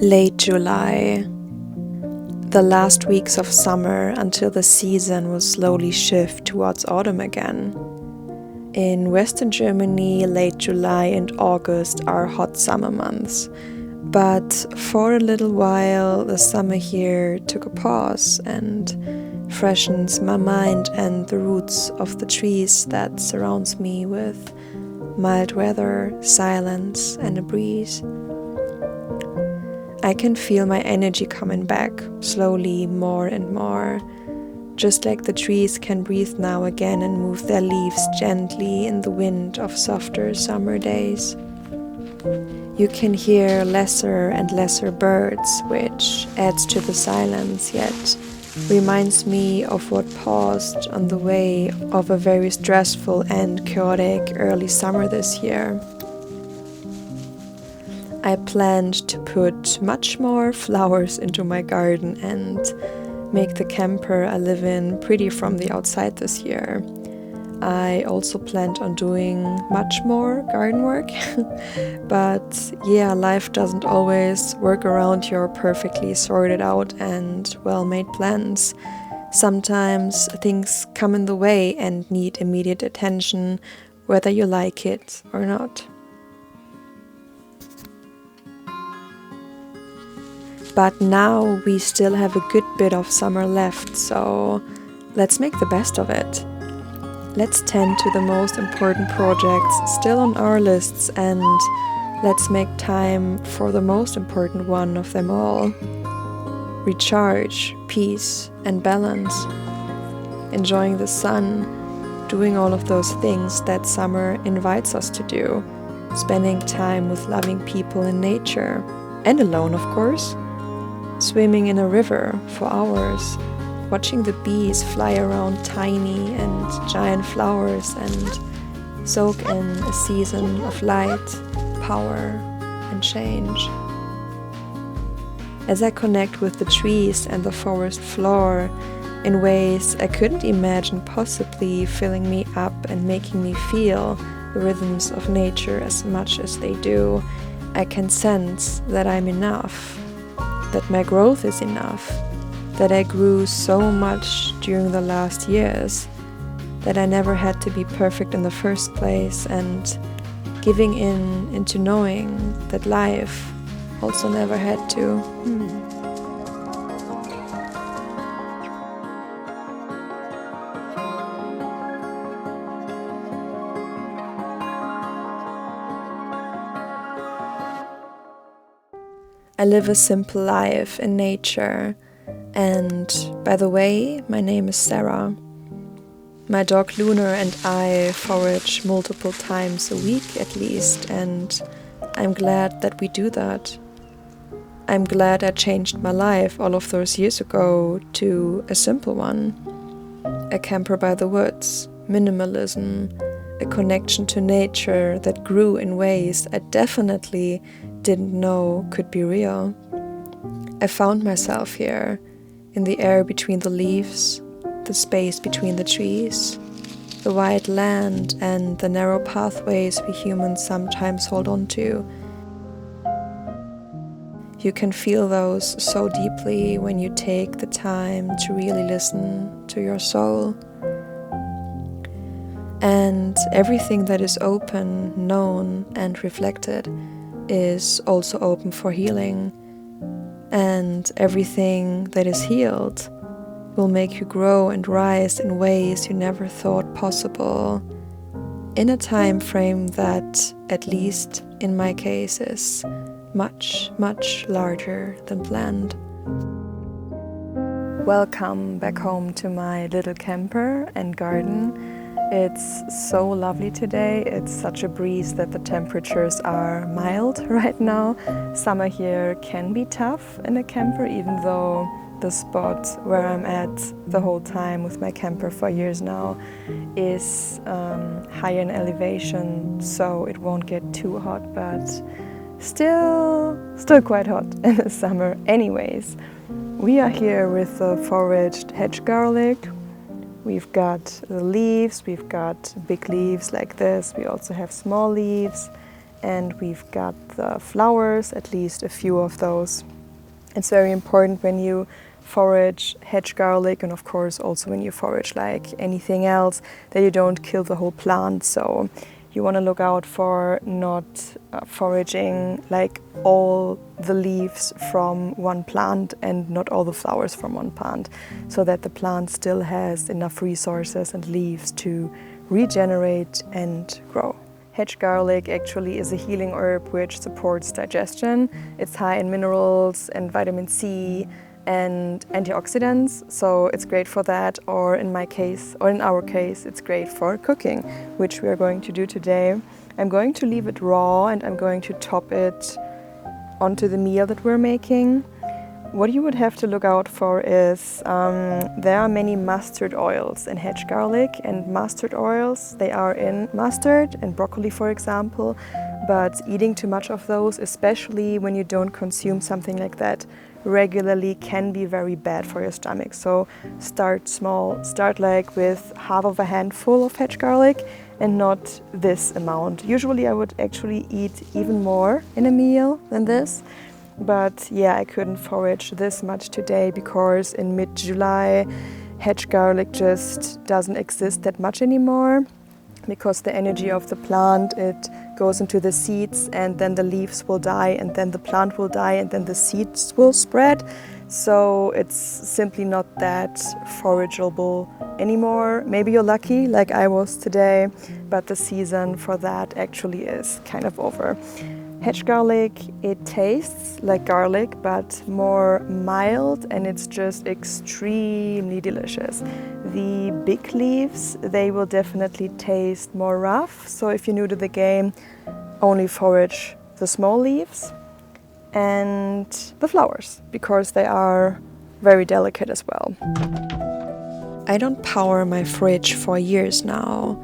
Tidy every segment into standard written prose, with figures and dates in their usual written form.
Late July, the last weeks of summer until the season will slowly shift towards autumn again. In Western Germany, late July and August are hot summer months, but for a little while the summer here took a pause and freshens my mind and the roots of the trees that surrounds me with mild weather, silence and a breeze. I can feel my energy coming back, slowly, more and more, just like the trees can breathe now again and move their leaves gently in the wind of softer summer days. You can hear lesser and lesser birds, which adds to the silence, yet reminds me of what paused on the way of a very stressful and chaotic early summer this year. I planned to put much more flowers into my garden and make the camper I live in pretty from the outside this year. I also planned on doing much more garden work, but yeah, life doesn't always work around your perfectly sorted out and well-made plans. Sometimes things come in the way and need immediate attention, whether you like it or not. But now we still have a good bit of summer left, so let's make the best of it. Let's tend to the most important projects still on our lists, and let's make time for the most important one of them all. Recharge, peace and balance. Enjoying the sun, doing all of those things that summer invites us to do. Spending time with loving people in nature, and alone of course. Swimming in a river for hours, watching the bees fly around tiny and giant flowers and soak in a season of light, power and change. As I connect with the trees and the forest floor in ways I couldn't imagine possibly filling me up and making me feel the rhythms of nature as much as they do, I can sense that I'm enough. That my growth is enough, that I grew so much during the last years, that I never had to be perfect in the first place, and giving into knowing that life also never had to. I live a simple life in nature, and by the way, my name is Sarah. My dog Lunar and I forage multiple times a week at least, and I'm glad that we do that. I'm glad I changed my life all of those years ago to a simple one. A camper by the woods, minimalism, a connection to nature that grew in ways I definitely didn't know could be real. I found myself here, in the air between the leaves, the space between the trees, the wide land and the narrow pathways we humans sometimes hold on to. You can feel those so deeply when you take the time to really listen to your soul. And everything that is open, known and reflected is also open for healing, and everything that is healed will make you grow and rise in ways you never thought possible, in a time frame that, at least in my case, is much, much larger than planned. Welcome back home to my little camper and garden. It's so lovely today. It's such a breeze that the temperatures are mild right now. Summer here can be tough in a camper, even though the spot where I'm at the whole time with my camper for years now is high in elevation, so it won't get too hot, but still quite hot in the summer anyways. We are here with the foraged hedge garlic. We've got the leaves, we've got big leaves like this, we also have small leaves, And we've got the flowers, at least a few of those. It's very important when you forage hedge garlic, and of course also when you forage like anything else, that you don't kill the whole plant. So you want to look out for not foraging like all the leaves from one plant and not all the flowers from one plant, so that the plant still has enough resources and leaves to regenerate and grow. Hedge garlic actually is a healing herb which supports digestion. It's high in minerals and vitamin C and antioxidants, so it's great for that, or in my case, or in our case, it's great for cooking, which we are going to do today. I'm going to leave it raw and I'm going to top it onto the meal that we're making. What you would have to look out for is there are many mustard oils in hedge garlic, and mustard oils, they are in mustard and broccoli, for example, but eating too much of those, especially when you don't consume something like that regularly, can be very bad for your stomach. So start small, start like with half of a handful of hedge garlic and not this amount. Usually I would actually eat even more in a meal than this. But yeah, I couldn't forage this much today because in mid-July hedge garlic just doesn't exist that much anymore, because the energy of the plant, it goes into the seeds and then the leaves will die and then the plant will die and then the seeds will spread. So it's simply not that forageable anymore. Maybe you're lucky like I was today, but the season for that actually is kind of over. Hedge garlic, it tastes like garlic but more mild, and it's just extremely delicious. The big leaves, they will definitely taste more rough, so if you're new to the game, only forage the small leaves and the flowers, because they are very delicate as well. I don't power my fridge for years now.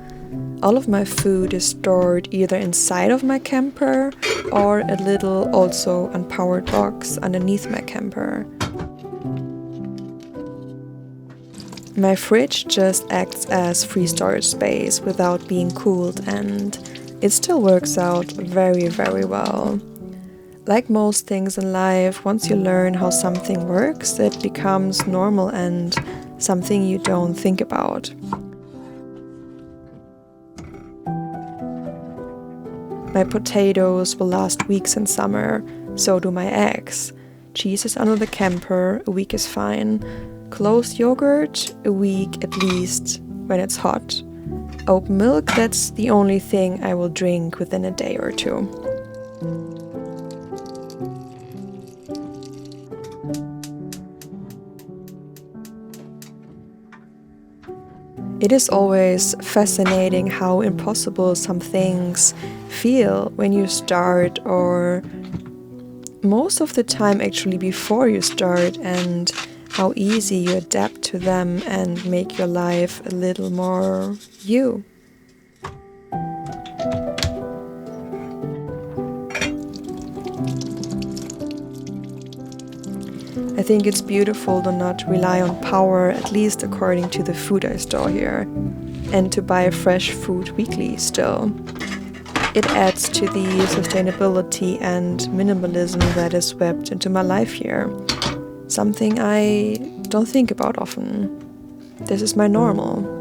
All of my food is stored either inside of my camper or a little also unpowered box underneath my camper. My fridge just acts as free storage space without being cooled, and it still works out very, very well. Like most things in life, once you learn how something works, it becomes normal and something you don't think about. My potatoes will last weeks in summer, so do my eggs. Cheese is under the camper, a week is fine. Closed yogurt, a week at least, when it's hot. Oat milk, that's the only thing I will drink within a day or two. It is always fascinating how impossible some things feel when you start, or most of the time actually before you start, and how easy you adapt to them and make your life a little more you. I think it's beautiful to not rely on power, at least according to the food I store here, and to buy fresh food weekly still. It adds to the sustainability and minimalism that is swept into my life here. Something I don't think about often. This is my normal.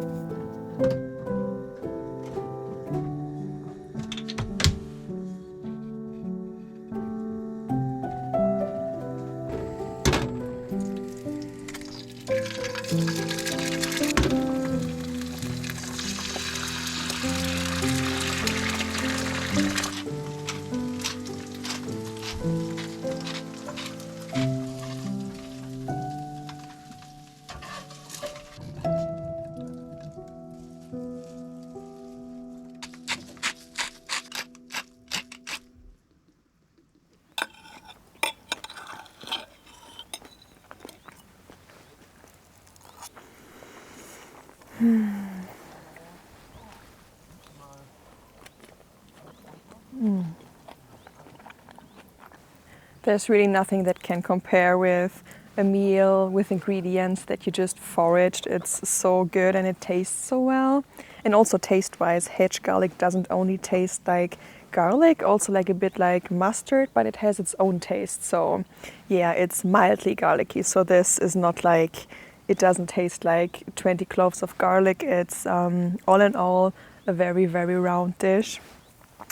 There's really nothing that can compare with a meal with ingredients that you just foraged. It's so good and it tastes so well. And also taste-wise, hedge garlic doesn't only taste like garlic, also like a bit like mustard, but it has its own taste. So yeah, it's mildly garlicky. So this is not like, it doesn't taste like 20 cloves of garlic. It's all in all a very, very round dish.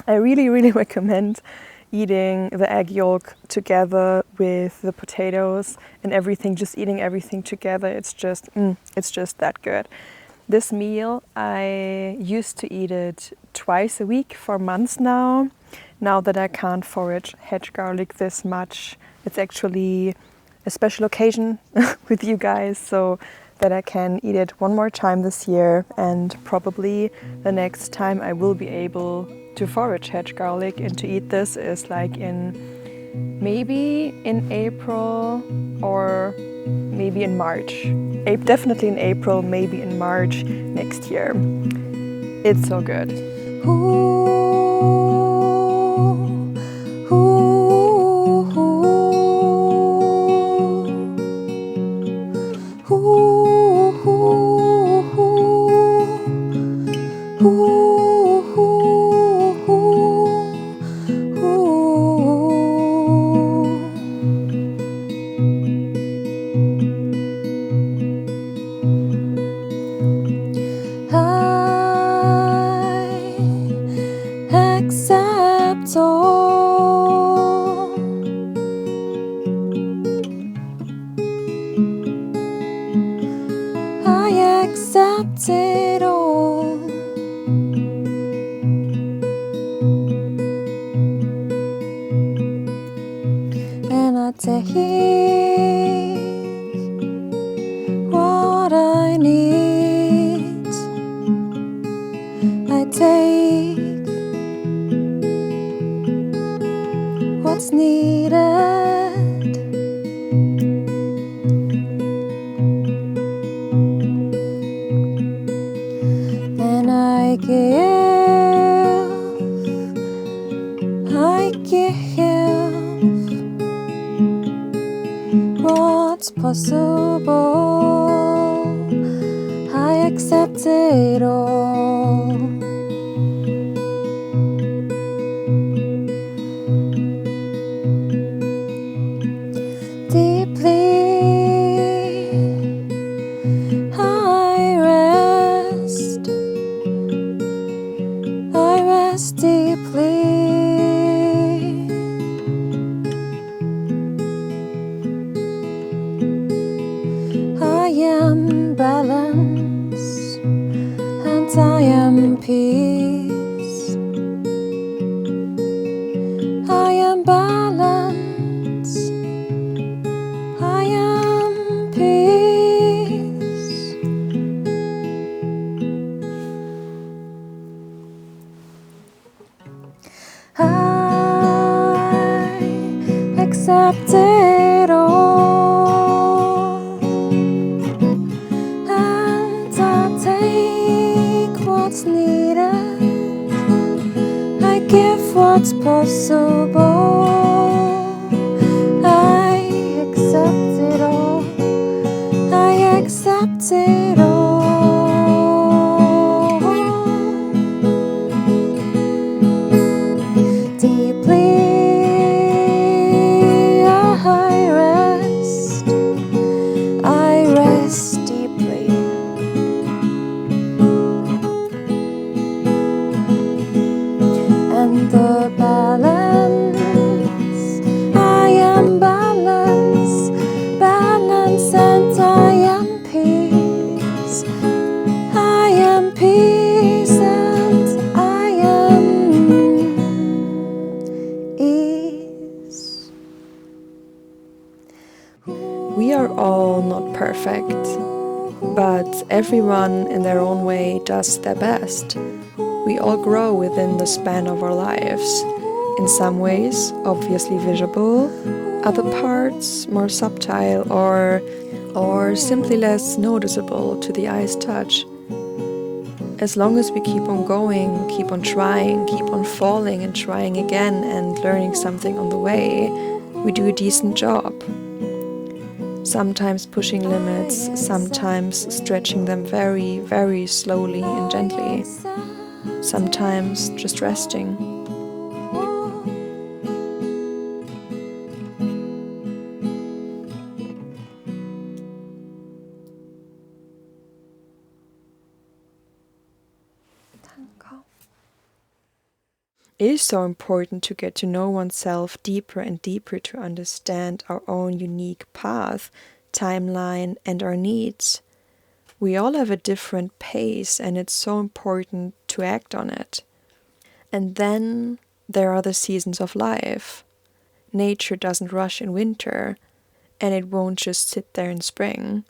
I really, really recommend eating the egg yolk together with the potatoes and everything, just eating everything together. It's just that good. This meal, I used to eat it twice a week for months now. Now that I can't forage hedge garlic this much, it's actually a special occasion with you guys, so that I can eat it one more time this year, and probably the next time I will be able to forage hedge garlic and to eat this is like maybe in April or maybe in March. Definitely in April, maybe in March next year. It's so good. Accept it all. And I take what I need. I take what's needed. And I give what's possible. I accept it all. Deeply I rest deeply. I am balance and I am peace. I am balance, I am peace. I accept it all, and I take what's needed. I give what's possible. I accept it all. I accept it all. Deeply I rest deeply. And the balance, I am balance, balance, and I am peace. I am peace, and I am ease. We are all not perfect, but everyone in their own way does their best. We all grow within the span of our lives. In some ways, obviously visible, other parts more subtle or simply less noticeable to the eye's touch. As long as we keep on going, keep on trying, keep on falling and trying again and learning something on the way, we do a decent job. Sometimes pushing limits, sometimes stretching them very, very slowly and gently. Sometimes just resting. It is so important to get to know oneself deeper and deeper to understand our own unique path, timeline, and our needs. We all have a different pace, and it's so important to act on it. And then there are the seasons of life. Nature doesn't rush in winter, and it won't just sit there in spring.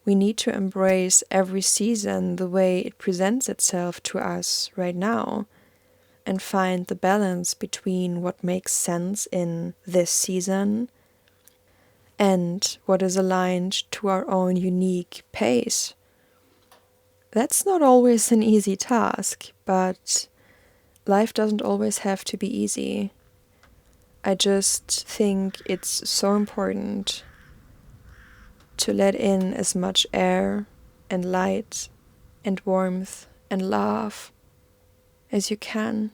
We need to embrace every season the way it presents itself to us right now, and find the balance between what makes sense in this season and what is aligned to our own unique pace. That's not always an easy task, but life doesn't always have to be easy. I just think it's so important to let in as much air and light and warmth and love as you can.